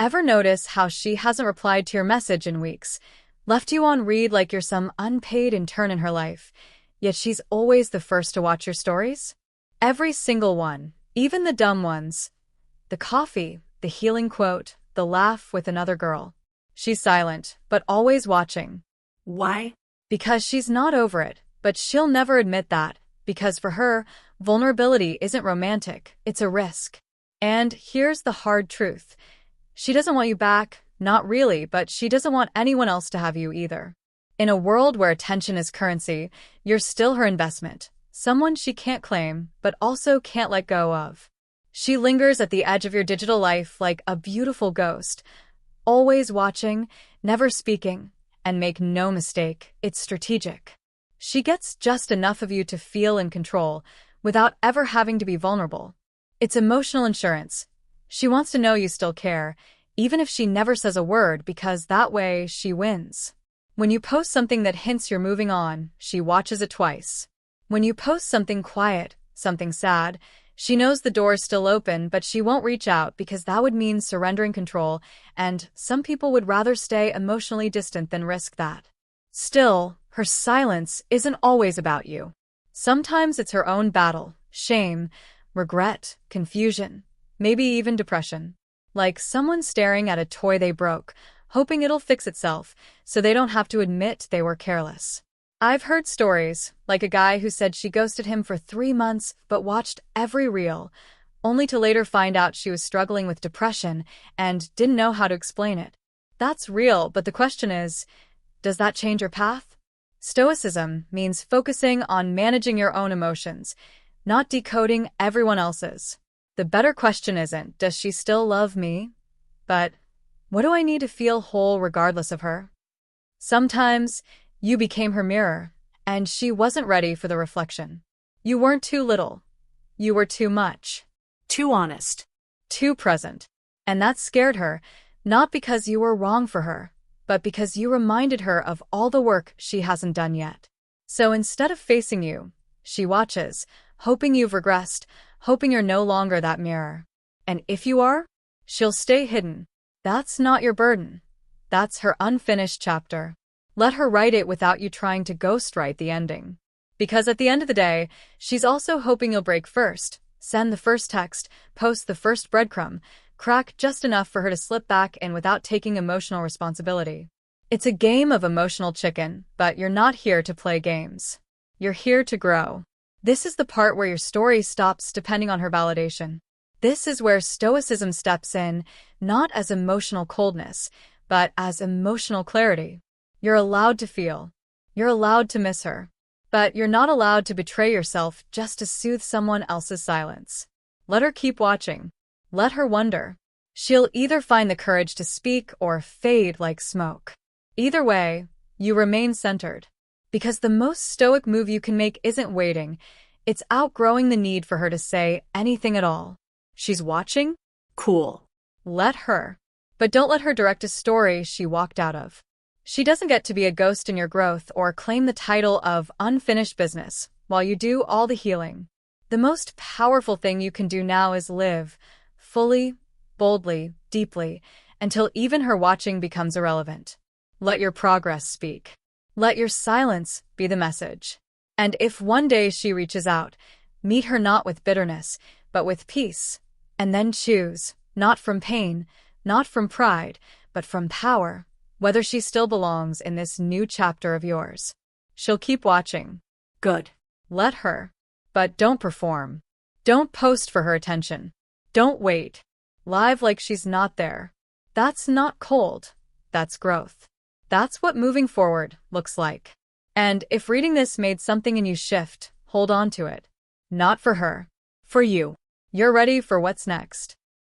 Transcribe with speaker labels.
Speaker 1: Ever notice how she hasn't replied to your message in weeks, left you on read like you're some unpaid intern in her life, yet she's always the first to watch your stories? Every single one, even the dumb ones. The coffee, the healing quote, the laugh with another girl. She's silent, but always watching.
Speaker 2: Why?
Speaker 1: Because she's not over it, but she'll never admit that, because for her, vulnerability isn't romantic, it's a risk. And here's the hard truth. She doesn't want you back, not really, but she doesn't want anyone else to have you either. In a world where attention is currency, you're still her investment, someone she can't claim, but also can't let go of. She lingers at the edge of your digital life like a beautiful ghost, always watching, never speaking, and make no mistake, it's strategic. She gets just enough of you to feel in control, without ever having to be vulnerable. It's emotional insurance. She wants to know you still care, even if she never says a word, because that way she wins. When you post something that hints you're moving on, she watches it twice. When you post something quiet, something sad, she knows the door's still open, but she won't reach out because that would mean surrendering control, and some people would rather stay emotionally distant than risk that. Still, her silence isn't always about you. Sometimes it's her own battle, shame, regret, confusion, maybe even depression. Like someone staring at a toy they broke, hoping it'll fix itself so they don't have to admit they were careless. I've heard stories, like a guy who said she ghosted him for 3 months but watched every reel, only to later find out she was struggling with depression and didn't know how to explain it. That's real, but the question is, does that change your path? Stoicism means focusing on managing your own emotions, not decoding everyone else's. The better question isn't, does she still love me? But, what do I need to feel whole regardless of her? Sometimes, you became her mirror, and she wasn't ready for the reflection. You weren't too little. You were too much.
Speaker 2: Too honest.
Speaker 1: Too present. And that scared her, not because you were wrong for her, but because you reminded her of all the work she hasn't done yet. So instead of facing you, she watches, hoping you've regressed, hoping you're no longer that mirror. And if you are, she'll stay hidden. That's not your burden. That's her unfinished chapter. Let her write it without you trying to ghostwrite the ending. Because at the end of the day, she's also hoping you'll break first, send the first text, post the first breadcrumb, crack just enough for her to slip back in without taking emotional responsibility. It's a game of emotional chicken, but you're not here to play games. You're here to grow. This is the part where your story stops depending on her validation. This is where Stoicism steps in, not as emotional coldness, but as emotional clarity. You're allowed to feel. You're allowed to miss her. But you're not allowed to betray yourself just to soothe someone else's silence. Let her keep watching. Let her wonder. She'll either find the courage to speak or fade like smoke. Either way, you remain centered. Because the most stoic move you can make isn't waiting. It's outgrowing the need for her to say anything at all. She's watching?
Speaker 2: Cool.
Speaker 1: Let her. But don't let her direct a story she walked out of. She doesn't get to be a ghost in your growth or claim the title of unfinished business while you do all the healing. The most powerful thing you can do now is live, fully, boldly, deeply, until even her watching becomes irrelevant. Let your progress speak. Let your silence be the message. And if one day she reaches out, meet her not with bitterness, but with peace. And then choose, not from pain, not from pride, but from power, whether she still belongs in this new chapter of yours. She'll keep watching.
Speaker 2: Good.
Speaker 1: Let her. But don't perform. Don't post for her attention. Don't wait. Live like she's not there. That's not cold. That's growth. That's what moving forward looks like. And if reading this made something in you shift, hold on to it. Not for her. For you. You're ready for what's next.